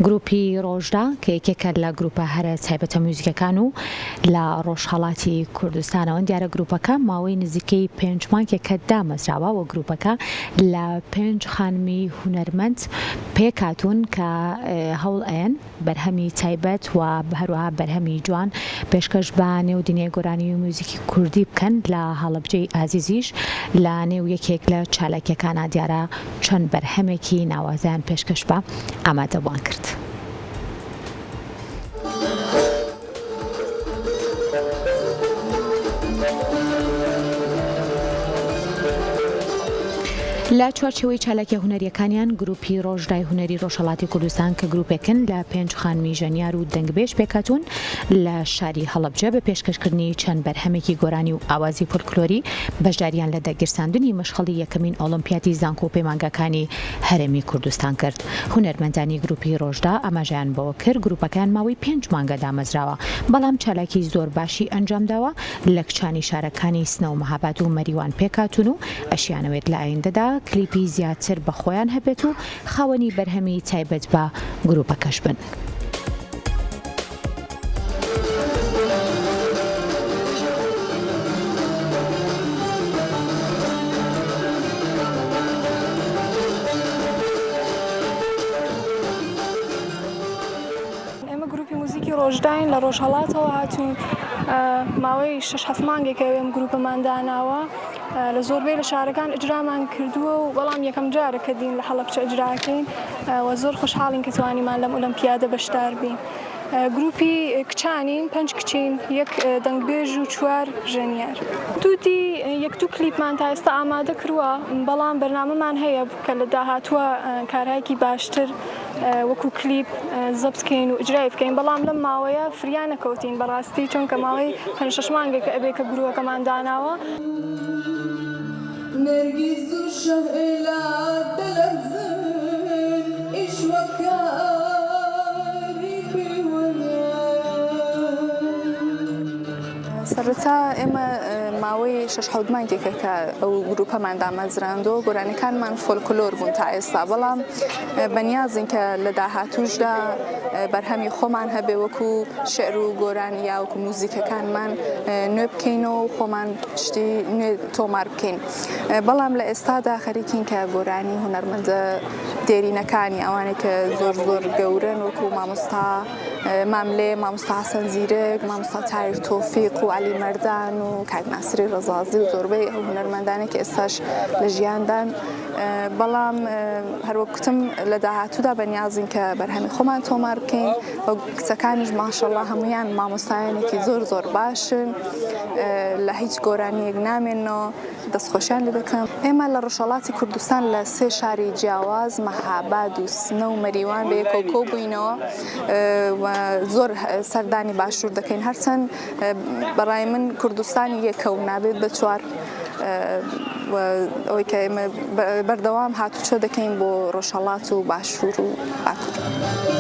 گروپی ڕۆژدا کە یەکێکە لە گروپە هەرە تایبەتە موزیکەکان و لە ڕۆژهەڵاتی کوردستانەوە دیارە گروپەکە ماوەی نزیکەی 5 مانگێکە دامەزراوە و گروپەکە لە 5 خانمی هونەرمەند پێکهاتوون کە هەوڵ ئەیەن بەرهەمی تایبەت و هەروەها بەرهەمی جوان پێشکەش بە نێودنیای گۆرانی و موزیکی کوردی بکەن لە هەڵەبجەی ئازیزیش لە نێو یەکێک لە چالاکیەکانە دیارە چەند بەرهەمێکی ناوازیان پێشکەش بە ئامادەبوان کرد. لە چوارچێوەی چالاکیە هونەریەکانیان گروپی ڕۆژدای هونەری ڕۆژهەڵاتی کوردستان کە گروپێکن لە 5 خانمی ژەنیار و دەنگبێژ پێکهاتوون لە شاری هەڵەبجە بە پێشکەشکردنی چەند بەرهەمێکی گۆرانی و ئاوازی فۆلکلۆری بەشداریان لە دەگیرساندنی مەشغەڵی یەکەمین ئۆلیمپیاتی زانکۆ و پەیمانگەکانی هەرێمی کوردستان کرد. هونەرمەندانی گروپی ڕۆژدا ئاماژەیان بەوە کرد گروپەکان ماوەی 5 مانگە دامەزراوە بەڵام چالاکی زۆر باشی ئەنجامداوە لە کچانی شارەکانی سنە و مەهاباد و مەریوان پێکهاتوون و ئەشیانەوێت لە ئایندەدا کلیپی زیاتر بە خۆیان هەبێت و خاوەنی بەرهەمی تایبەت بە گروپەکەش بن. ئێمە گروپی موزیکی ڕۆژداین لە ڕۆژهەڵاتەوە هاتوون ماوەی 6-7 مانگێکە ئێمە گروپەمان داناوە لە زۆربەی لە شارەکان ئەجرامان کردووە و بەڵام یەکەم جارە کە دین لە هەڵەبجە ئەجراکەین و زۆر خۆشحاڵین کە توانیمان لەم ئۆلیمپیادە بەشدار بین. گروپی کچانین 5 کچین، 1 دەنگبێژ و 4 ژەنیار. دوودی 1-2 کلیپمان تا ئێستا ئامادە کردووە بەڵام بەرنامەمان هەیە کە لە داهاتووە کارهایەکی باشتر وەکو کلیپ زەبط بکەین و ئیجرای بکەین بەڵام لەم ماوەیە فریان نەکەوتین بەڕاستی چونکە ماوەی 5-6 مانگێکە ئەبێ کە گروپەکەمان داناوە. نرجس الشهلا تلزن إيش وكاري في سەرەتا ئێمە ماوەی 6-7 مانگێکە کە ئەو گروپەمان دامەزراندەوە گۆرانیەکانمان فۆلکلۆر بوون تا ئێستا بەڵام بەنیازین کە لە داهاتووشدا بەرهەمی خۆمان هەبێ وەکو شێعر و گۆرانی یا وەکو موزیکەکانمان نوێ بکەینەوە و خۆمان شتی نوێ تۆمار بکەین بەڵام لە ئێستادا خەریکین کە گۆرانی هونەرمەندە دێرینەکانی ئەوانەی کە زۆر گەورن وەکو مامۆستا ماملێ، مامۆستا حەسەن زیرەک، مامۆستا تایر تۆفیق و عەلی مەردان و کاک ناسری ڕەزازی و زۆربەی ئەو هونەرمەندانێک کە ئێستاش لە ژیاندان بەڵام هەروەک گوتم لە داهاتوودا بەنیازین کە بەرهەمی خۆمان تۆمار بکەین و کچەکانیش ماشەڵڵا هەموویان مامۆستایانێکی زۆر باشن لە هیچ گۆرانیەک نامێنەوە دەستخۆشیان لێ دەکەم. ئێمە لە ڕۆژهەڵاتی کوردستان لە 3 شاری جیاواز، مەهاباد و سنە و مەریوان بە یەکەوکۆ بووینەوە و زۆر سەردانی باشوور دەکەین هەرچەند بەڕای من کوردستانی یەکە و نابێت بە 4 ئەوەی کە ئێمە بەردەوام هاتوچۆ دەکەین بۆ ڕۆژهەڵات و باشوور و باکوور.